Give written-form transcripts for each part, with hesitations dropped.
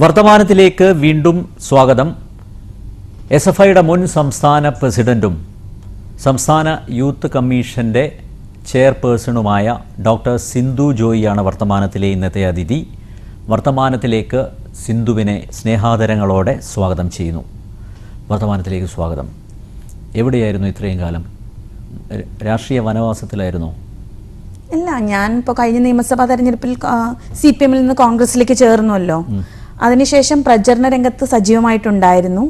വർത്തമാനത്തിലേക്ക് വീണ്ടും സ്വാഗതം. എസ്എഫ്ഐയുടെ മുൻ സംസ്ഥാന പ്രസിഡന്റും സംസ്ഥാന യൂത്ത് കമ്മീഷന്റെ ചെയർപേഴ്സണുമായ ഡോക്ടർ സിന്ധു ജോയിയാണ് വർത്തമാനത്തിലെ ഇന്നത്തെ അതിഥി. വർത്തമാനത്തിലേക്ക് സിന്ധുവിനെ സ്നേഹാദരങ്ങളോടെ സ്വാഗതം ചെയ്യുന്നു. വർത്തമാനത്തിലേക്ക് സ്വാഗതം. എവിടെയായിരുന്നു ഇത്രയും കാലം? രാഷ്ട്രീയ വനവാസത്തിലായിരുന്നോ? ഇല്ല, ഞാൻ ഇപ്പോൾ കഴിഞ്ഞ നിയമസഭാ തെരഞ്ഞെടുപ്പിൽ CPM നിന്ന് കോൺഗ്രസിലേക്ക് ചേർന്നുവല്ലോ. അതിനുശേഷം പ്രചരണ രംഗത്ത് സജീവമായിട്ടുണ്ടായിരുന്നു.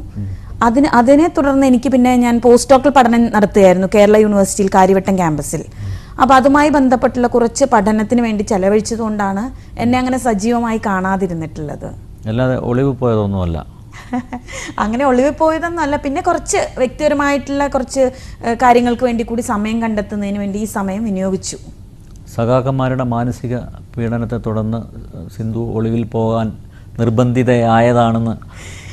അതിനെ തുടർന്ന് എനിക്ക് പിന്നെ ഞാൻ പോസ്റ്റ് ഡോക്ടറൽ പഠനം നടത്തുകയായിരുന്നു കേരള യൂണിവേഴ്സിറ്റിയിൽ കാര്യവട്ടം ക്യാമ്പസിൽ. അപ്പോൾ അതുമായി ബന്ധപ്പെട്ടുള്ള കുറച്ച് പഠനത്തിന് വേണ്ടി ചെലവഴിച്ചതുകൊണ്ടാണ് എന്നെ അങ്ങനെ സജീവമായി കാണാതിരുന്നിട്ടുള്ളത്. അല്ലാതെ ഒളിവ് പോയതൊന്നുമല്ല. അങ്ങനെ ഒളിവ് പോയതൊന്നുമല്ല. പിന്നെ കുറച്ച് വ്യക്തിപരമായിട്ടുള്ള കുറച്ച് കാര്യങ്ങൾക്ക് വേണ്ടി കൂടി സമയം കണ്ടെത്തുന്നതിന് വേണ്ടി ഈ സമയം വിനിയോഗിച്ചു. സഖാക്കന്മാരുടെ മാനസിക പീഡനത്തെ തുടർന്ന് സിന്ധു ഒളിവിൽ പോകാൻ നിർബന്ധിതയായതാണെന്ന്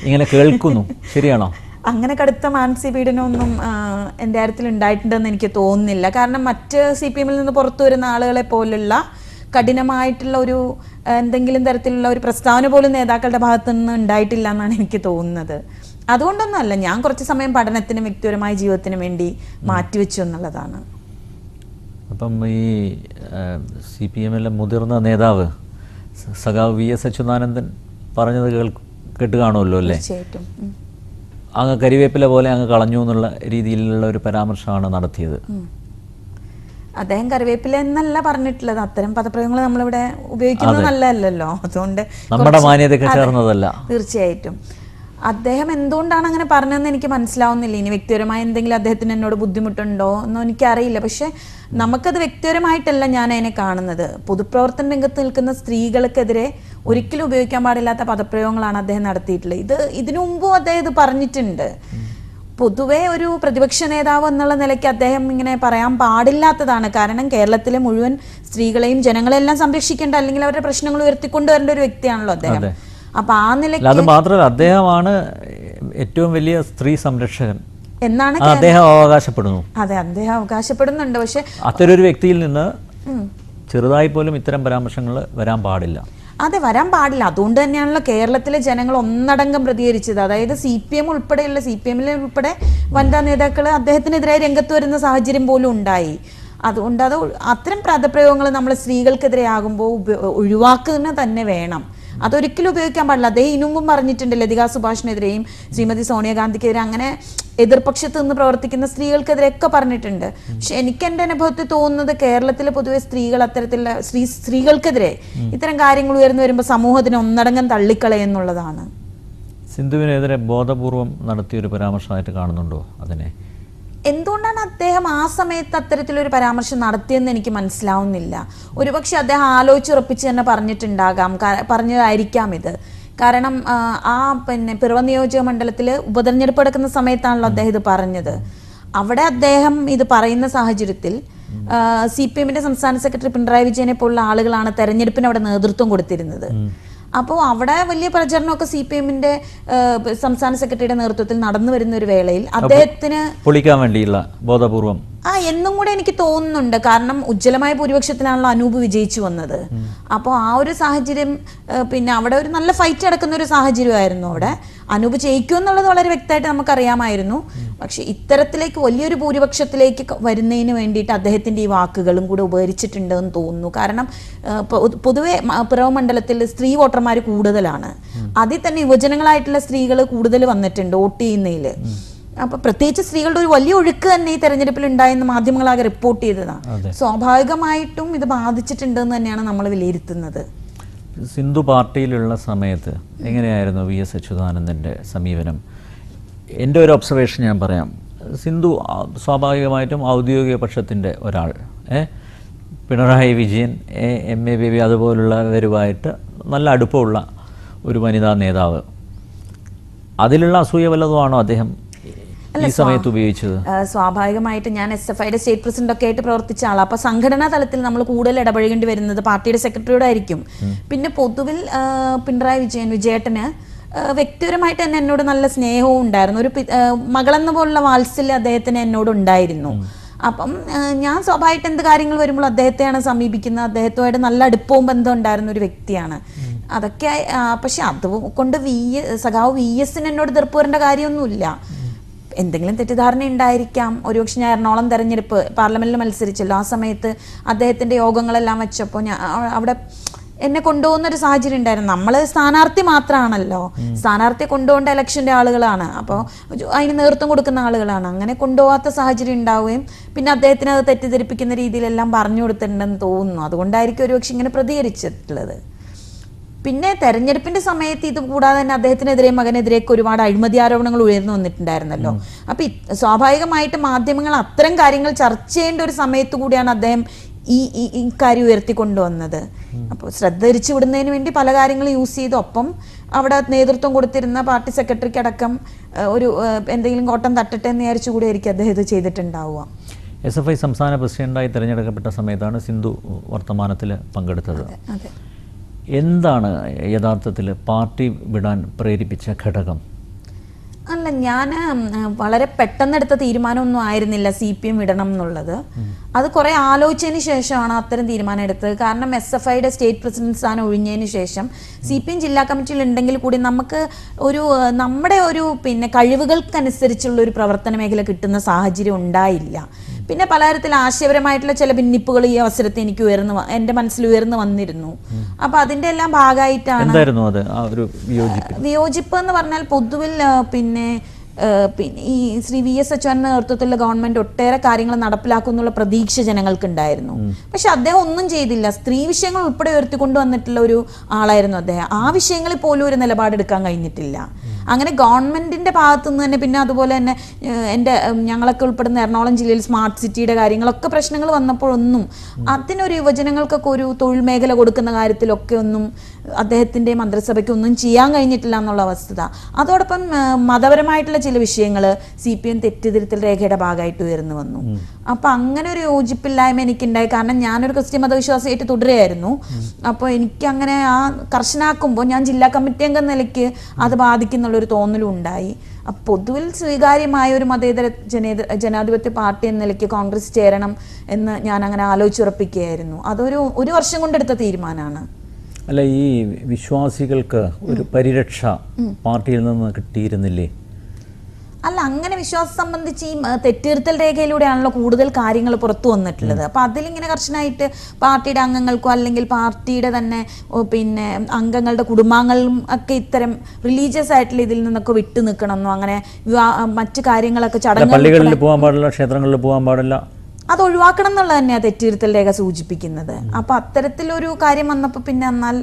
ഇങ്ങനെ കേൾക്കുന്നു, ശരിയാണോ? അങ്ങനെ കടുത്ത മാനസിക പീഡനമൊന്നും എൻ്റെ കാര്യത്തിൽ ഉണ്ടായിട്ടുണ്ടെന്ന് എനിക്ക് തോന്നുന്നില്ല. കാരണം മറ്റ് CPM നിന്ന് പുറത്തു വരുന്ന ആളുകളെ പോലുള്ള കഠിനമായിട്ടുള്ള ഒരു എന്തെങ്കിലും തരത്തിലുള്ള ഒരു പ്രസ്താവന പോലും നേതാക്കളുടെ ഭാഗത്തു നിന്ന് ഉണ്ടായിട്ടില്ല എന്നാണ് എനിക്ക് തോന്നുന്നത്. അതുകൊണ്ടൊന്നുമല്ല, ഞാൻ കുറച്ച് സമയം പഠനത്തിനും വ്യക്തിപരമായ ജീവിതത്തിനും വേണ്ടി മാറ്റിവെച്ചു എന്നുള്ളതാണ്. അപ്പം ഈ CPM മുതിർന്ന നേതാവ് സഖാവ് VS അച്യുതാനന്ദൻ പറഞ്ഞത് കേട്ട് കാണുമല്ലോ അല്ലേ? തീർച്ചയായിട്ടും. അങ്ങ് കരിവേപ്പില പോലെ അങ്ങ് കളഞ്ഞു എന്നുള്ള രീതിയിലുള്ള ഒരു പരാമർശമാണ് നടത്തിയത്. അദ്ദേഹം കറിവേപ്പില എന്നല്ല പറഞ്ഞിട്ടുള്ളത്. അത്തരം പദപ്രയോഗങ്ങൾ നമ്മളിവിടെ ഉപയോഗിക്കുന്നത് നല്ലതല്ലല്ലോ. അതുകൊണ്ട് നമ്മുടെ മാന്യതയൊക്കെ ചേർന്നതല്ല. തീർച്ചയായിട്ടും. അദ്ദേഹം എന്തുകൊണ്ടാണ് അങ്ങനെ പറഞ്ഞതെന്ന് എനിക്ക് മനസ്സിലാവുന്നില്ല. ഇനി വ്യക്തിപരമായി എന്തെങ്കിലും അദ്ദേഹത്തിന് എന്നോട് ബുദ്ധിമുട്ടുണ്ടോ എന്നോ എനിക്കറിയില്ല. പക്ഷെ നമുക്കത് വ്യക്തിപരമായിട്ടല്ല ഞാൻ അതിനെ കാണുന്നത്. പൊതുപ്രവർത്തന രംഗത്ത് നിൽക്കുന്ന സ്ത്രീകൾക്കെതിരെ ഒരിക്കലും ഉപയോഗിക്കാൻ പാടില്ലാത്ത പദപ്രയോഗങ്ങളാണ് അദ്ദേഹം നടത്തിയിട്ടുള്ളത്. ഇതിനു മുമ്പും അദ്ദേഹം ഇത് പറഞ്ഞിട്ടുണ്ട്. പൊതുവെ ഒരു പ്രതിപക്ഷ നേതാവ് എന്നുള്ള നിലയ്ക്ക് അദ്ദേഹം ഇങ്ങനെ പറയാൻ പാടില്ലാത്തതാണ്. കാരണം കേരളത്തിലെ മുഴുവൻ സ്ത്രീകളെയും ജനങ്ങളെല്ലാം സംരക്ഷിക്കേണ്ട, അല്ലെങ്കിൽ അവരുടെ പ്രശ്നങ്ങൾ ഉയർത്തിക്കൊണ്ടുവരേണ്ട ഒരു വ്യക്തിയാണല്ലോ അദ്ദേഹം. അപ്പൊ ആ നിലയ്ക്ക് അത് മാത്രമല്ല, അദ്ദേഹമാണ് ഏറ്റവും വലിയ സ്ത്രീ സംരക്ഷകൻ എന്നാണ് അദ്ദേഹം അവകാശപ്പെടുന്നു. അതെ, അദ്ദേഹം അവകാശപ്പെടുന്നുണ്ട്. പക്ഷെ അത്തരൊരു വ്യക്തിയിൽ നിന്ന് ചെറുതായി പോലും ഇത്തരം പരാമർശങ്ങൾ വരാൻ പാടില്ല. അതെ, വരാൻ പാടില്ല. അതുകൊണ്ട് തന്നെയാണല്ലോ കേരളത്തിലെ ജനങ്ങൾ ഒന്നടങ്കം പ്രതികരിച്ചത്. അതായത് CPM ഉൾപ്പെടെയുള്ള CPM ഉൾപ്പെടെ വനിതാ നേതാക്കൾ അദ്ദേഹത്തിനെതിരായി രംഗത്ത് വരുന്ന സാഹചര്യം പോലും ഉണ്ടായി. അതുകൊണ്ട് അത്തരം പദപ്രയോഗങ്ങൾ നമ്മൾ സ്ത്രീകൾക്കെതിരെ ആകുമ്പോൾ ഒഴിവാക്കുക തന്നെ വേണം. അതൊരിക്കലും ഉപയോഗിക്കാൻ പാടില്ല. അദ്ദേഹം ഇനുമ്പും പറഞ്ഞിട്ടുണ്ട് ലതിക സുഭാഷിനെതിരെയും ശ്രീമതി സോണിയാഗാന്ധിക്കെതിരെ, അങ്ങനെ എതിർപക്ഷത്ത് നിന്ന് പ്രവർത്തിക്കുന്ന സ്ത്രീകൾക്കെതിരെയൊക്കെ പറഞ്ഞിട്ടുണ്ട്. പക്ഷെ എനിക്ക് എൻ്റെ അനുഭവത്തിൽ തോന്നുന്നത് കേരളത്തിലെ പൊതുവെ സ്ത്രീകൾ അത്തരത്തിലുള്ള സ്ത്രീകൾക്കെതിരെ ഇത്തരം കാര്യങ്ങൾ ഉയർന്നു വരുമ്പോൾ സമൂഹത്തിന് ഒന്നടങ്കം തള്ളിക്കളയെന്നുള്ളതാണ്. സിന്ധുവിനെതിരെ ബോധപൂർവം നടത്തിയൊരു പരാമർശമായിട്ട് കാണുന്നുണ്ടോ അതിനെ? എന്തുകൊണ്ടാണ് അദ്ദേഹം ആ സമയത്ത് അത്തരത്തിലൊരു പരാമർശം നടത്തിയെന്ന് എനിക്ക് മനസ്സിലാവുന്നില്ല. ഒരുപക്ഷെ അദ്ദേഹം ആലോചിച്ചുറപ്പിച്ച് തന്നെ പറഞ്ഞതായിരിക്കാം ഇത്. കാരണം പിറവം നിയോജക മണ്ഡലത്തിൽ ഉപതെരഞ്ഞെടുപ്പ് നടക്കുന്ന സമയത്താണല്ലോ അദ്ദേഹം ഇത് പറഞ്ഞത്. അവിടെ അദ്ദേഹം ഇത് പറയുന്ന സാഹചര്യത്തിൽ CPM സംസ്ഥാന സെക്രട്ടറി പിണറായി വിജയനെ പോലുള്ള ആളുകളാണ് തെരഞ്ഞെടുപ്പിന് അവിടെ നേതൃത്വം കൊടുത്തിരുന്നത്. അപ്പോൾ അവിടെ വലിയ പ്രചരണമൊക്കെ CPM സംസ്ഥാന സെക്രട്ടറിയുടെ നേതൃത്വത്തിൽ നടന്നു വരുന്ന ഒരു വേളയിൽ അദ്ദേഹത്തിന് പൊളിക്കാൻ വേണ്ടിയുള്ള ബോധപൂർവം എന്നും കൂടെ എനിക്ക് തോന്നുന്നുണ്ട്. കാരണം ഉജ്ജ്വലമായ ഭൂരിപക്ഷത്തിലാണല്ലോ അനൂപ് വിജയിച്ചു വന്നത്. അപ്പോൾ ആ ഒരു സാഹചര്യം, പിന്നെ അവിടെ ഒരു നല്ല ഫൈറ്റ് നടക്കുന്ന ഒരു സാഹചര്യമായിരുന്നു. അവിടെ അനൂപ് ജയിക്കും എന്നുള്ളത് വളരെ വ്യക്തമായിട്ട് നമുക്കറിയാമായിരുന്നു. പക്ഷെ ഇത്തരത്തിലേക്ക് വലിയൊരു ഭൂരിപക്ഷത്തിലേക്ക് വരുന്നതിന് വേണ്ടിയിട്ട് അദ്ദേഹത്തിൻ്റെ ഈ വാക്കുകളും കൂടെ ഉപകരിച്ചിട്ടുണ്ടെന്ന് തോന്നുന്നു. കാരണം പൊതുവെ പിറവം മണ്ഡലത്തിൽ സ്ത്രീ വോട്ടർമാർ കൂടുതലാണ്. അതിൽ തന്നെ യുവജനങ്ങളായിട്ടുള്ള സ്ത്രീകൾ കൂടുതൽ വന്നിട്ടുണ്ട് വോട്ട് ചെയ്യുന്നതിൽ. അപ്പോൾ പ്രത്യേകിച്ച് സ്ത്രീകളുടെ ഒരു വലിയ ഒഴുക്ക് തന്നെ ഈ തെരഞ്ഞെടുപ്പിൽ ഉണ്ടായെന്ന് മാധ്യമങ്ങളാകെ റിപ്പോർട്ട് ചെയ്തതാണ്. സ്വാഭാവികമായിട്ടും ഇത് ബാധിച്ചിട്ടുണ്ടെന്ന് തന്നെയാണ് നമ്മൾ വിലയിരുത്തുന്നത്. സിന്ധു പാർട്ടിയിലുള്ള സമയത്ത് എങ്ങനെയായിരുന്നു VS അച്യുതാനന്ദൻ്റെ സമീപനം? എൻ്റെ ഒരു ഒബ്സർവേഷൻ ഞാൻ പറയാം. സിന്ധു സ്വാഭാവികമായിട്ടും ഔദ്യോഗിക പക്ഷത്തിൻ്റെ ഒരാൾ, പിണറായി വിജയൻ, MA ബേബി അതുപോലുള്ളവരുമായിട്ട് നല്ല അടുപ്പമുള്ള ഒരു വനിതാ നേതാവ്. അതിലുള്ള അസൂയ വല്ലതുമാണോ അദ്ദേഹം ഈ സമയത്ത് ഉപയോഗിച്ചത്? സ്വാഭാവികമായിട്ട് ഞാൻ SFIയുടെ സ്റ്റേറ്റ് പ്രസിഡന്റ് ഒക്കെ ആയിട്ട് പ്രവർത്തിച്ച ആളാണ്. അപ്പോൾ സംഘടനാ തലത്തിൽ നമ്മൾ കൂടുതൽ ഇടപഴകേണ്ടി വരുന്നത് പാർട്ടിയുടെ സെക്രട്ടറിയോടായിരിക്കും. പിന്നെ പൊതുവിൽ പിണറായി വിജയേട്ടന് വ്യക്തിപരമായിട്ട് തന്നെ എന്നോട് നല്ല സ്നേഹവും ഉണ്ടായിരുന്നു. ഒരു മകളെന്ന പോലുള്ള വാത്സല്യം അദ്ദേഹത്തിന് എന്നോട് ഉണ്ടായിരുന്നു. അപ്പം ഞാൻ സ്വാഭാവികമായിട്ട് എന്ത് കാര്യങ്ങൾ വരുമ്പോൾ അദ്ദേഹത്തെയാണ് സമീപിക്കുന്നത്. അദ്ദേഹത്തുമായിട്ട് നല്ല അടുപ്പവും ബന്ധം ഉണ്ടായിരുന്ന ഒരു വ്യക്തിയാണ്. അതൊക്കെ പക്ഷെ അതുകൊണ്ട് സഖാവ് VS എന്നോട് തീർപ്പ് വരേണ്ട കാര്യമൊന്നുമില്ല. എന്തെങ്കിലും തെറ്റിദ്ധാരണ ഉണ്ടായിരിക്കാം. ഒരുപക്ഷെ ഞാൻ എറണാകുളം തെരഞ്ഞെടുപ്പ് പാർലമെന്റിൽ മത്സരിച്ചല്ലോ, ആ സമയത്ത് അദ്ദേഹത്തിന്റെ യോഗങ്ങളെല്ലാം വെച്ചപ്പോൾ ഞാൻ അവിടെ എന്നെ കൊണ്ടുപോകുന്നൊരു സാഹചര്യം ഉണ്ടായിരുന്നു. നമ്മൾ സ്ഥാനാർത്ഥി മാത്രമാണല്ലോ, സ്ഥാനാർത്ഥിയെ കൊണ്ടുപോകേണ്ട ഇലക്ഷൻ്റെ ആളുകളാണ്, അപ്പോൾ അതിന് നേതൃത്വം കൊടുക്കുന്ന ആളുകളാണ്. അങ്ങനെ കൊണ്ടുപോകാത്ത സാഹചര്യം ഉണ്ടാവുകയും പിന്നെ അദ്ദേഹത്തിന് അത് തെറ്റിദ്ധരിപ്പിക്കുന്ന രീതിയിലെല്ലാം പറഞ്ഞു കൊടുത്തിട്ടുണ്ടെന്ന് തോന്നുന്നു. അതുകൊണ്ടായിരിക്കും ഒരുപക്ഷെ ഇങ്ങനെ പ്രതികരിച്ചിട്ടുള്ളത്. പിന്നെ തെരഞ്ഞെടുപ്പിന്റെ സമയത്ത് ഇത് കൂടാതെ തന്നെ അദ്ദേഹത്തിനെതിരെ മകനെതിരെയൊക്കെ ഒരുപാട് അഴിമതി ആരോപണങ്ങൾ ഉയർന്നു വന്നിട്ടുണ്ടായിരുന്നല്ലോ. അപ്പൊ സ്വാഭാവികമായിട്ട് മാധ്യമങ്ങൾ അത്തരം കാര്യങ്ങൾ ചർച്ച ചെയ്യേണ്ട ഒരു സമയത്ത് കൂടിയാണ് അദ്ദേഹം ഈ കാര്യം ഉയർത്തിക്കൊണ്ടുവന്നത്. അപ്പോൾ ശ്രദ്ധ തിരിച്ചു വിടുന്നതിന് വേണ്ടി പല കാര്യങ്ങളും യൂസ് ചെയ്തു. ഒപ്പം അവിടെ നേതൃത്വം കൊടുത്തിരുന്ന പാർട്ടി സെക്രട്ടറിക്ക് അടക്കം ഒരു എന്തെങ്കിലും കോട്ടം തട്ടട്ടെ എന്ന് വിചാരിച്ചുകൂടി ആയിരിക്കും അദ്ദേഹം ഇത് ചെയ്തിട്ടുണ്ടാവുക. SFI സംസ്ഥാന പ്രസിഡന്റായി തിരഞ്ഞെടുക്കപ്പെട്ട സമയത്താണ് സിന്ധു വർത്തമാനത്തിൽ പങ്കെടുത്തത്. എന്താണ് യഥാർത്ഥത്തിൽ പാർട്ടി വിടാൻ പ്രേരിപ്പിച്ച ഘടകം? അല്ല, ഞാൻ വളരെ പെട്ടെന്നെടുത്ത തീരുമാനമൊന്നും ആയിരുന്നില്ല CPM വിടണം എന്നുള്ളത്. അത് കുറേ ആലോചിച്ചതിന് ശേഷമാണ് അത്തരം തീരുമാനം എടുത്തത്. കാരണം SFIയുടെ സ്റ്റേറ്റ് പ്രസിഡന്റ് സ്ഥാനം ഒഴിഞ്ഞതിന് ശേഷം CPM ജില്ലാ കമ്മിറ്റിയിൽ ഉണ്ടെങ്കിൽ കൂടി നമുക്ക് നമ്മുടെ ഒരു കഴിവുകൾക്കനുസരിച്ചുള്ള ഒരു പ്രവർത്തന മേഖല കിട്ടുന്ന സാഹചര്യം ഉണ്ടായില്ല. പിന്നെ പലതരത്തിൽ ആശയപരമായിട്ടുള്ള ചില ഭിന്നിപ്പുകൾ ഈ അവസരത്തിൽ എനിക്ക് എൻ്റെ മനസ്സിൽ ഉയർന്നു വന്നിരുന്നു. അപ്പൊ അതിന്റെ എല്ലാം ഭാഗമായിട്ടാണ് വിയോജിപ്പ് എന്ന് പറഞ്ഞാൽ പൊതുവിൽ പിന്നെ ഈ ശ്രീ VS അച്യുതാനന്ദ നേതൃത്വത്തിലുള്ള ഗവൺമെന്റ് ഒട്ടേറെ കാര്യങ്ങൾ നടപ്പിലാക്കുന്നുള്ള പ്രതീക്ഷ ജനങ്ങൾക്കുണ്ടായിരുന്നു. പക്ഷെ അദ്ദേഹം ഒന്നും ചെയ്തില്ല. സ്ത്രീ വിഷയങ്ങൾ ഉൾപ്പെടെ ഉയർത്തിക്കൊണ്ടുവന്നിട്ടുള്ള ഒരു ആളായിരുന്നു അദ്ദേഹം. ആ വിഷയങ്ങളിൽ പോലും ഒരു നിലപാടെടുക്കാൻ കഴിഞ്ഞിട്ടില്ല. അങ്ങനെ ഗവൺമെന്റിന്റെ ഭാഗത്തുനിന്ന് തന്നെ പിന്നെ അതുപോലെ തന്നെ ഞങ്ങളൊക്കെ ഉൾപ്പെടുന്ന എറണാകുളം ജില്ലയിൽ സ്മാർട്ട് സിറ്റിയുടെ കാര്യങ്ങളൊക്കെ പ്രശ്നങ്ങൾ വന്നപ്പോഴൊന്നും അതിനൊരു യുവജനങ്ങൾക്കൊക്കെ ഒരു തൊഴിൽ മേഖല കൊടുക്കുന്ന കാര്യത്തിലൊക്കെ ഒന്നും അദ്ദേഹത്തിന്റെ മന്ത്രിസഭയ്ക്ക് ഒന്നും ചെയ്യാൻ കഴിഞ്ഞിട്ടില്ല എന്നുള്ള വസ്തുത. അതോടൊപ്പം മതപരമായിട്ടുള്ള ചില വിഷയങ്ങൾ CPM തെറ്റിദ്ധരുത്തൽ രേഖയുടെ ഭാഗമായിട്ട് ഉയർന്നു വന്നു. അപ്പൊ അങ്ങനെ ഒരു യോജിപ്പില്ലായ്മ എനിക്കുണ്ടായി. കാരണം ഞാനൊരു ക്രിസ്ത്യൻ മതവിശ്വാസിയായിട്ട് തുടരുകയായിരുന്നു. അപ്പോൾ എനിക്കങ്ങനെ ആ കർശനാക്കുമ്പോൾ ഞാൻ ജില്ലാ കമ്മിറ്റി അംഗം നിലയ്ക്ക് അത് ബാധിക്കുന്നുള്ളൊരു തോന്നലും ഉണ്ടായി. പൊതുവിൽ സ്വീകാര്യമായ ഒരു മതേതര ജനാധിപത്യ പാർട്ടി എന്ന നിലയ്ക്ക് കോൺഗ്രസ് ചേരണം എന്ന് ഞാൻ അങ്ങനെ ആലോചിച്ചുറപ്പിക്കുകയായിരുന്നു. ഒരു വർഷം കൊണ്ടെടുത്ത തീരുമാനമാണ്. അല്ല, ഈ വിശ്വാസികൾക്ക് ഒരു പരിരക്ഷ പാർട്ടിയിൽ നിന്ന് കിട്ടിയിരുന്നില്ലേ? അല്ല, അങ്ങനെ വിശ്വാസം സംബന്ധിച്ച് ഈ തെറ്റിരുത്തൽ രേഖയിലൂടെയാണല്ലോ കൂടുതൽ കാര്യങ്ങൾ പുറത്തു വന്നിട്ടുള്ളത്. അപ്പൊ അതിലിങ്ങനെ കർശനമായിട്ട് പാർട്ടിയുടെ അംഗങ്ങൾക്കോ അല്ലെങ്കിൽ പാർട്ടിയുടെ തന്നെ പിന്നെ അംഗങ്ങളുടെ കുടുംബാംഗങ്ങളും ഒക്കെ ഇത്തരം റിലീജിയസ് ആയിട്ടുള്ള ഇതിൽ നിന്നൊക്കെ വിട്ടു നിൽക്കണമെന്നോ അങ്ങനെ മറ്റു കാര്യങ്ങളൊക്കെ ചടങ്ങുകൾ, പള്ളികളിൽ പോകാൻ പാടില്ല, ക്ഷേത്രങ്ങളിൽ പോകാൻ പാടില്ല, അത് ഒഴിവാക്കണം എന്നുള്ളത് തന്നെയാണ് തെറ്റിരുത്തൽ രേഖ സൂചിപ്പിക്കുന്നത്. അപ്പൊ അത്തരത്തിലൊരു കാര്യം വന്നപ്പോൾ പിന്നെ എന്നാൽ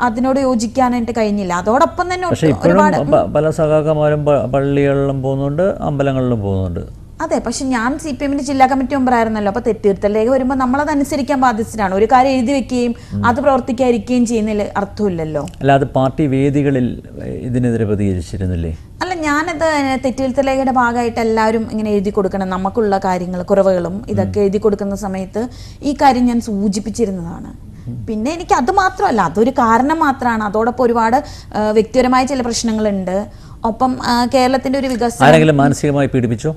അതിനോട് യോജിക്കാനായിട്ട് കഴിഞ്ഞില്ല. അതോടൊപ്പം തന്നെ ഒരുപാട് പല സഖാക്കന്മാരും പള്ളികളിലും പോകുന്നുണ്ട്, അമ്പലങ്ങളിലും പോകുന്നുണ്ട്. അതെ, പക്ഷെ ഞാൻ CPMന്റെ ജില്ലാ കമ്മിറ്റി മെമ്പറായിരുന്നല്ലോ. അപ്പൊ തെറ്റിരുത്തൽ രേഖ വരുമ്പോൾ നമ്മളത് അനുസരിക്കാൻ ബാധ്യസ്ഥരാണ്. ഒരു കാര്യം എഴുതി വെക്കുകയും അത് പ്രവർത്തിക്കാതിരിക്കുകയും ചെയ്യുന്നതിൽ അർത്ഥമില്ലല്ലോ. അല്ല, അത് പാർട്ടി വേദികളിൽ ഇതിനെതിരെ പ്രതികരിച്ചിരുന്നില്ലേ? അല്ല, ഞാനത് തെറ്റിരുത്തൽ രേഖയുടെ ഭാഗമായിട്ട് എല്ലാവരും ഇങ്ങനെ എഴുതി കൊടുക്കണം, നമുക്കുള്ള കാര്യങ്ങൾ കുറവുകളും ഇതൊക്കെ എഴുതി കൊടുക്കുന്ന സമയത്ത് ഈ കാര്യം ഞാൻ സൂചിപ്പിച്ചിരുന്നതാണ്. പിന്നെ എനിക്ക് അത് മാത്രമല്ല, അതൊരു കാരണം മാത്രമാണ്. അതോടൊപ്പം ഒരുപാട് വ്യക്തിപരമായ ചില പ്രശ്നങ്ങളുണ്ട്. ഒപ്പം കേരളത്തിന്റെ ഒരു വികസനം. മാനസികമായി പീഡിപ്പിച്ചോ?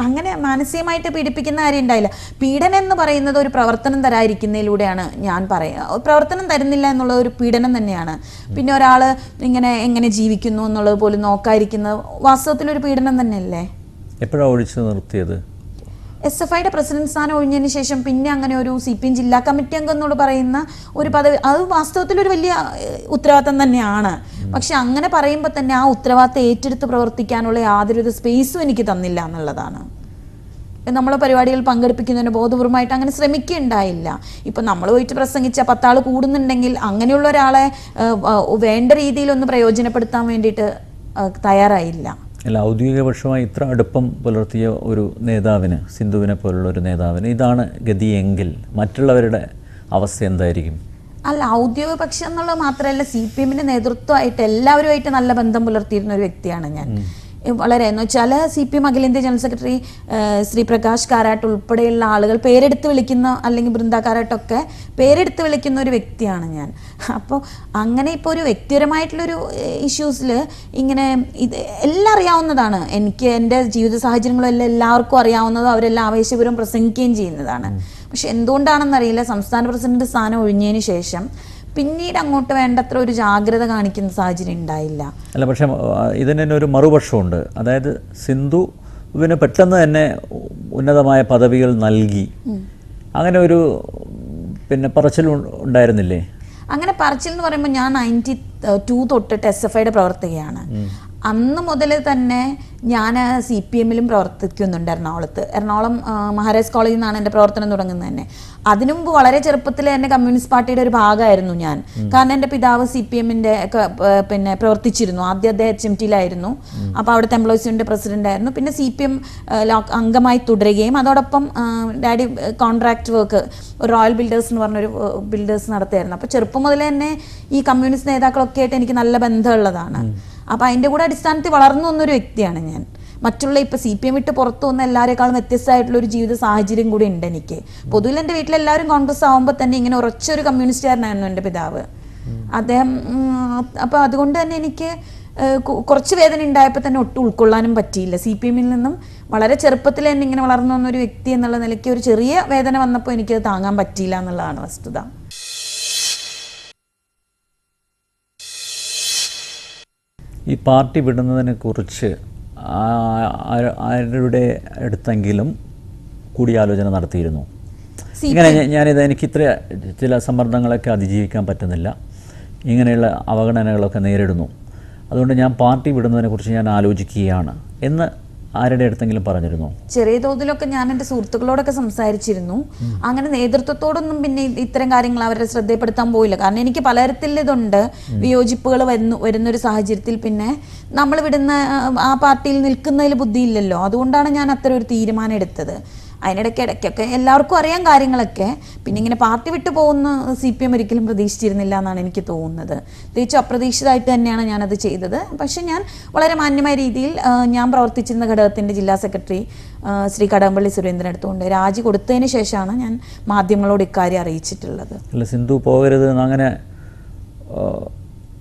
അങ്ങനെ മാനസികമായിട്ട് പീഡിപ്പിക്കുന്ന കാര്യം ഉണ്ടായില്ല. പീഡനം എന്ന് പറയുന്നത് ഒരു പ്രവർത്തനം തരാതിരിക്കുന്നതിലൂടെയാണ് ഞാൻ പറയുക. പ്രവർത്തനം തരുന്നില്ല എന്നുള്ളത് ഒരു പീഡനം തന്നെയാണ്. പിന്നെ ഒരാൾ എങ്ങനെ ജീവിക്കുന്നു എന്നുള്ളത് പോലും നോക്കാതിരിക്കുന്നത് വാസ്തവത്തിലൊരു പീഡനം തന്നെയല്ലേ? എപ്പോഴാണ് ഒഴിച്ചു നിർത്തിയത്? SFIയുടെ പ്രസിഡന്റ് സ്ഥാനം ഒഴിഞ്ഞതിന് ശേഷം പിന്നെ അങ്ങനെ ഒരു CPM ജില്ലാ കമ്മിറ്റി അംഗം എന്നോട് പറയുന്ന ഒരു പദവി, അത് വാസ്തവത്തിൽ ഒരു വലിയ ഉത്തരവാദിത്തം തന്നെയാണ്. പക്ഷെ അങ്ങനെ പറയുമ്പോൾ തന്നെ ആ ഉത്തരവാദിത്തം ഏറ്റെടുത്ത് പ്രവർത്തിക്കാനുള്ള യാതൊരു സ്പേസും എനിക്ക് തന്നില്ല എന്നുള്ളതാണ്. നമ്മളെ പരിപാടികൾ പങ്കെടുപ്പിക്കുന്നതിന് ബോധപൂർവമായിട്ട് അങ്ങനെ ശ്രമിക്കുകയുണ്ടായില്ല. ഇപ്പം നമ്മൾ പോയിട്ട് പ്രസംഗിച്ച 10 ആൾ കൂടുന്നുണ്ടെങ്കിൽ അങ്ങനെയുള്ള ഒരാളെ വേണ്ട രീതിയിലൊന്ന് പ്രയോജനപ്പെടുത്താൻ വേണ്ടിയിട്ട് തയ്യാറായില്ല. അല്ല, ഔദ്യോഗികപക്ഷമായി ഇത്ര അടുപ്പം പുലർത്തിയ ഒരു നേതാവിന്, സിന്ധുവിനെ പോലുള്ള ഒരു നേതാവിന് ഇതാണ് ഗതിയെങ്കിൽ മറ്റുള്ളവരുടെ അവസ്ഥ എന്തായിരിക്കും? അല്ല, ഔദ്യോഗിക പക്ഷം എന്നുള്ളത് മാത്രമല്ല, CPMന്റെ നേതൃത്വമായിട്ട് എല്ലാവരുമായിട്ട് നല്ല ബന്ധം പുലർത്തിയിരുന്ന ഒരു വ്യക്തിയാണ് ഞാൻ. വളരെ എന്ന് വെച്ചാൽ CPM അഖിലേന്ത്യാ ജനറൽ സെക്രട്ടറി ശ്രീ പ്രകാശ് കാരാട്ട് ഉൾപ്പെടെയുള്ള ആളുകൾ പേരെടുത്ത് വിളിക്കുന്ന, അല്ലെങ്കിൽ ബൃന്ദ കാരാട്ടൊക്കെ പേരെടുത്ത് വിളിക്കുന്ന ഒരു വ്യക്തിയാണ് ഞാൻ. അപ്പോൾ അങ്ങനെ ഇപ്പോൾ ഒരു വ്യക്തിപരമായിട്ടുള്ളൊരു ഇഷ്യൂസിൽ ഇങ്ങനെ ഇത് എല്ലാം അറിയാവുന്നതാണ് എനിക്ക്. എൻ്റെ ജീവിത സാഹചര്യങ്ങളെല്ലാം എല്ലാവർക്കും അറിയാവുന്നതും അവരെല്ലാം ആവേശപൂർവ്വം പ്രസംഗിക്കുകയും ചെയ്യുന്നതാണ്. പക്ഷെ എന്തുകൊണ്ടാണെന്നറിയില്ല, സംസ്ഥാന പ്രസിഡന്റ് സ്ഥാനം ഒഴിഞ്ഞതിന് ശേഷം പിന്നീട് അങ്ങോട്ട് വേണ്ടത്ര ഒരു ജാഗ്രത കാണിക്കുന്ന സാഹചര്യം ഉണ്ടായില്ല. അല്ല, പക്ഷേ ഇതിന് തന്നെ ഒരു മറുപക്ഷമുണ്ട്. അതായത് സിന്ധുവിന് പെട്ടെന്ന് തന്നെ ഉന്നതമായ പദവികൾ നൽകി, അങ്ങനെ ഒരു പറച്ചിൽ ഉണ്ടായിരുന്നില്ലേ? അങ്ങനെ പറച്ചിൽ എന്ന് പറയുമ്പോൾ ഞാൻ 92 തൊട്ടിട്ട് SFIയുടെ പ്രവർത്തകയാണ്. അന്ന് മുതൽ തന്നെ ഞാൻ CPMലും പ്രവർത്തിക്കുന്നുണ്ട് എറണാകുളം മഹാരാജ് കോളേജിൽ നിന്നാണ് എൻ്റെ പ്രവർത്തനം തുടങ്ങുന്നത് തന്നെ. അതിനു മുമ്പ് വളരെ ചെറുപ്പത്തിൽ തന്നെ കമ്മ്യൂണിസ്റ്റ് പാർട്ടിയുടെ ഒരു ഭാഗമായിരുന്നു ഞാൻ. കാരണം എൻ്റെ പിതാവ് CPMന്റെ പ്രവർത്തിച്ചിരുന്നു. ആദ്യം അദ്ദേഹം HMTയിലായിരുന്നു. അപ്പോൾ അവിടുത്തെ എംപ്ലോയീസ് യൂണിയൻ്റെ പ്രസിഡന്റ് ആയിരുന്നു. പിന്നെ CPM അംഗമായി തുടരുകയും അതോടൊപ്പം daddy contract work royal builders എന്ന് പറഞ്ഞൊരു ബിൽഡേഴ്സ് നടത്തിയായിരുന്നു. അപ്പോൾ ചെറുപ്പം മുതൽ തന്നെ ഈ കമ്മ്യൂണിസ്റ്റ് നേതാക്കളൊക്കെ ആയിട്ട് എനിക്ക് നല്ല ബന്ധമുള്ളതാണ്. അപ്പോൾ അതിൻ്റെ കൂടെ അടിസ്ഥാനത്തിൽ വളർന്നു വന്നൊരു വ്യക്തിയാണ് ഞാൻ. മറ്റുള്ള ഇപ്പോൾ CPM വിട്ട് പുറത്തു വന്ന എല്ലാവരെക്കാളും വ്യത്യസ്തമായിട്ടുള്ളൊരു ജീവിത സാഹചര്യം കൂടി ഉണ്ട് എനിക്ക്. പൊതുവിൽ എൻ്റെ വീട്ടിലെല്ലാവരും കോൺഗ്രസ് ആകുമ്പോൾ തന്നെ ഇങ്ങനെ ഉറച്ചൊരു കമ്മ്യൂണിസ്റ്റുകാരനായിരുന്നു എൻ്റെ പിതാവ് അദ്ദേഹം. അപ്പോൾ അതുകൊണ്ട് തന്നെ എനിക്ക് കുറച്ച് വേദന ഉണ്ടായപ്പോൾ തന്നെ ഒട്ടും ഉൾക്കൊള്ളാനും പറ്റിയില്ല. CPMൽ നിന്നും വളരെ ചെറുപ്പത്തിൽ തന്നെ ഇങ്ങനെ വളർന്നു വന്നൊരു വ്യക്തി എന്നുള്ള നിലയ്ക്ക് ഒരു ചെറിയ വേദന വന്നപ്പോൾ എനിക്കത് താങ്ങാൻ പറ്റിയില്ല എന്നുള്ളതാണ് വസ്തുത. ഈ പാർട്ടി വിടുന്നതിനെ കുറിച്ച് ആരുടെ അടുത്തെങ്കിലും കൂടിയാലോചന നടത്തിയിരുന്നു? ഇങ്ങനെ എനിക്ക് ചില സമ്മർദ്ദങ്ങളൊക്കെ അതിജീവിക്കാൻ പറ്റുന്നില്ല, ഇങ്ങനെയുള്ള അവഗണനകളൊക്കെ നേരിടുന്നു, അതുകൊണ്ട് ഞാൻ പാർട്ടി വിടുന്നതിനെക്കുറിച്ച് ഞാൻ ആലോചിക്കുകയാണ് എന്ന് ആരുടെ അടുത്തെങ്കിലും പറഞ്ഞിരുന്നോ? ചെറിയ തോതിലൊക്കെ ഞാൻ എൻ്റെ സുഹൃത്തുക്കളോടൊക്കെ സംസാരിച്ചിരുന്നു. അങ്ങനെ നേതൃത്വത്തോടൊന്നും പിന്നെ ഇത്തരം കാര്യങ്ങൾ അവരുടെ ശ്രദ്ധപ്പെടുത്താൻ പോയില്ല. കാരണം എനിക്ക് പലതരത്തിൽ ഇതുണ്ട്, വിയോജിപ്പുകൾ വരുന്നൊരു സാഹചര്യത്തിൽ പിന്നെ നമ്മൾ വിടുന്ന ആ പാർട്ടിയിൽ നിൽക്കുന്നതിൽ ബുദ്ധിയില്ലല്ലോ. അതുകൊണ്ടാണ് ഞാൻ അത്തരം ഒരു തീരുമാനം എടുത്തത്. ഇടയ്ക്കൊക്കെ എല്ലാവർക്കും അറിയാം കാര്യങ്ങളൊക്കെ. പിന്നെ ഇങ്ങനെ പാർട്ടി വിട്ടു പോകുന്ന CPM ഒരിക്കലും പ്രതീക്ഷിച്ചിരുന്നില്ല എന്നാണ് എനിക്ക് തോന്നുന്നത്. തികച്ചും അപ്രതീക്ഷിതമായിട്ട് തന്നെയാണ് ഞാനത് ചെയ്തത്. പക്ഷെ ഞാൻ വളരെ മാന്യമായ രീതിയിൽ ഞാൻ പ്രവർത്തിച്ചിരുന്ന ഘടകത്തിൻ്റെ ജില്ലാ സെക്രട്ടറി ശ്രീ കടകംപള്ളി സുരേന്ദ്രൻ എടുത്തുകൊണ്ട് രാജി കൊടുത്തതിന് ശേഷമാണ് ഞാൻ മാധ്യമങ്ങളോട് ഇക്കാര്യം അറിയിച്ചിട്ടുള്ളത്. അല്ല, സിന്ധു പോകരുത് അങ്ങനെ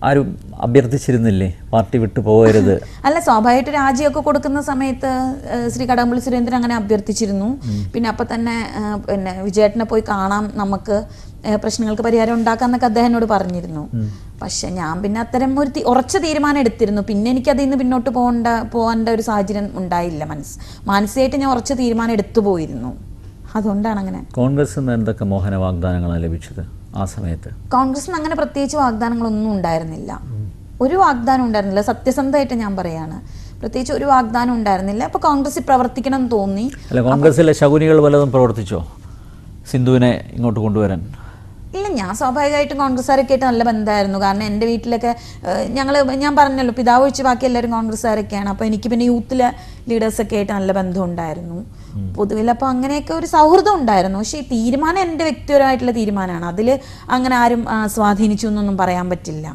ആരും അഭ്യർത്ഥിച്ചിരുന്നില്ലേ, പാർട്ടി വിട്ടു പോകരുത്? അല്ല, സ്വാഭാവികമായിട്ട് രാജിയൊക്കെ കൊടുക്കുന്ന സമയത്ത് ശ്രീ കടകംപള്ളി സുരേന്ദ്രൻ അങ്ങനെ അഭ്യർത്ഥിച്ചിരുന്നു. പിന്നെ അപ്പം തന്നെ വിജയേട്ടനെ പോയി കാണാം, നമുക്ക് പ്രശ്നങ്ങൾക്ക് പരിഹാരം ഉണ്ടാക്കാമെന്നൊക്കെ അദ്ദേഹം എന്നോട് പറഞ്ഞിരുന്നു. പക്ഷെ ഞാൻ പിന്നെ അത്തരം ഒരു ഉറച്ച തീരുമാനം എടുത്തിരുന്നു. പിന്നെ എനിക്കതിൽ നിന്ന് പിന്നോട്ട് പോകേണ്ട ഒരു സാഹചര്യം ഉണ്ടായില്ല. മാനസികമായിട്ട് ഞാൻ ഉറച്ച തീരുമാനം എടുത്തു പോയിരുന്നു. അതുകൊണ്ടാണ് അങ്ങനെ. കോൺഗ്രസിൽ നിന്ന് എന്തൊക്കെ മോഹന വാഗ്ദാനങ്ങളാണ് ലഭിച്ചത് ആ സമയത്ത്? കോൺഗ്രസിന് അങ്ങനെ പ്രത്യേകിച്ച് വാഗ്ദാനങ്ങളൊന്നും ഉണ്ടായിരുന്നില്ല. ഒരു വാഗ്ദാനം ഉണ്ടായിരുന്നില്ല, സത്യസന്ധമായിട്ട് ഞാൻ പറയാണ്. പ്രത്യേകിച്ച് ഒരു വാഗ്ദാനം ഉണ്ടായിരുന്നില്ല. അപ്പോൾ കോൺഗ്രസിൽ പ്രവർത്തിക്കണം എന്ന് തോന്നി. അല്ല, കോൺഗ്രസിലെ ശകുനികൾ വല്ലതും പ്രവർത്തിച്ചോ സിന്ധുവിനെ ഇങ്ങോട്ട് കൊണ്ടുവരാൻ? ഇല്ല, ഞാൻ സ്വാഭാവികമായിട്ടും കോൺഗ്രസ്സുകാരൊക്കെ ആയിട്ട് നല്ല ബന്ധമായിരുന്നു. കാരണം എൻ്റെ വീട്ടിലൊക്കെ ഞാൻ പറഞ്ഞല്ലോ, പിതാവ് ഒഴിച്ച് ബാക്കി എല്ലാവരും കോൺഗ്രസ്സുകാരൊക്കെയാണ്. അപ്പോൾ എനിക്ക് പിന്നെ യൂത്തിലെ ലീഡേഴ്സൊക്കെ ആയിട്ട് നല്ല ബന്ധം ഉണ്ടായിരുന്നു പൊതുവിൽ. അപ്പോൾ അങ്ങനെയൊക്കെ ഒരു സൗഹൃദം ഉണ്ടായിരുന്നു. പക്ഷേ ഈ തീരുമാനം എൻ്റെ വ്യക്തിപരമായിട്ടുള്ള തീരുമാനമാണ്. അതിൽ അങ്ങനെ ആരും സ്വാധീനിച്ചു എന്നൊന്നും പറയാൻ പറ്റില്ല.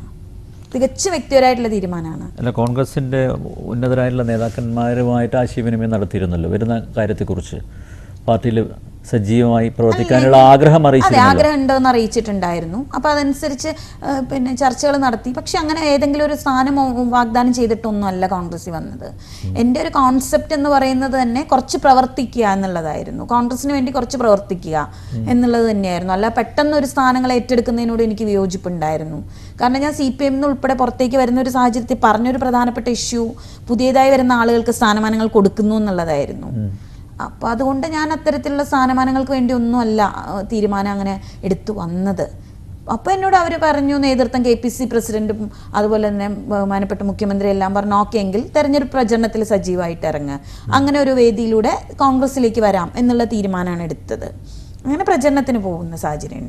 തികച്ചും വ്യക്തിപരമായിട്ടുള്ള തീരുമാനമാണ്. അല്ല, കോൺഗ്രസിൻ്റെ ഉന്നതരായിട്ടുള്ള നേതാക്കന്മാരുമായിട്ട് ആശയവിനിമയം നടത്തിയിരുന്നല്ലോ വരുന്ന കാര്യത്തെക്കുറിച്ച്. പാർട്ടിയിൽ സജീവമായി പ്രവർത്തിക്കാനുള്ള ആഗ്രഹം ആഗ്രഹം ഉണ്ടെന്ന് അറിയിച്ചിട്ടുണ്ടായിരുന്നു. അപ്പോൾ അതനുസരിച്ച് പിന്നെ ചർച്ചകൾ നടത്തി. പക്ഷെ അങ്ങനെ ഏതെങ്കിലും ഒരു സ്ഥാനം വാഗ്ദാനം ചെയ്തിട്ടൊന്നും അല്ല കോൺഗ്രസ്സിൽ വന്നത്. എൻ്റെ ഒരു കോൺസെപ്റ്റ് എന്ന് പറയുന്നത് തന്നെ കുറച്ച് പ്രവർത്തിക്കുക എന്നുള്ളതായിരുന്നു. കോൺഗ്രസിന് വേണ്ടി കുറച്ച് പ്രവർത്തിക്കുക എന്നുള്ളത് തന്നെയായിരുന്നു. അല്ല പെട്ടെന്ന് ഒരു സ്ഥാനങ്ങൾ ഏറ്റെടുക്കുന്നതിനോട് എനിക്ക് വിയോജിപ്പുണ്ടായിരുന്നു. കാരണം ഞാൻ CPM ഉൾപ്പെടെ പുറത്തേക്ക് വരുന്ന ഒരു സാഹചര്യത്തിൽ പറഞ്ഞൊരു പ്രധാനപ്പെട്ട ഇഷ്യൂ പുതിയതായി വരുന്ന ആളുകൾക്ക് സ്ഥാനമാനങ്ങൾ കൊടുക്കുന്നു എന്നുള്ളതായിരുന്നു. അപ്പോൾ അതുകൊണ്ട് ഞാൻ അത്തരത്തിലുള്ള സ്ഥാനമാനങ്ങൾക്ക് വേണ്ടി ഒന്നുമല്ല തീരുമാനം അങ്ങനെ എടുത്തു വന്നത്. അപ്പോൾ എന്നോട് അവർ പറഞ്ഞു, നേതൃത്വം KPC പ്രസിഡന്റും അതുപോലെ തന്നെ ബഹുമാനപ്പെട്ട മുഖ്യമന്ത്രി എല്ലാം പറഞ്ഞു, ഓക്കെ എങ്കിൽ തെരഞ്ഞെടുപ്പ് പ്രചരണത്തിൽ സജീവമായിട്ട് ഇറങ്ങുക, അങ്ങനെ ഒരു വേദിയിലൂടെ കോൺഗ്രസിലേക്ക് വരാം എന്നുള്ള തീരുമാനമാണ് എടുത്തത്. അങ്ങനെ പ്രചരണത്തിന് പോകുന്ന സാഹചര്യം.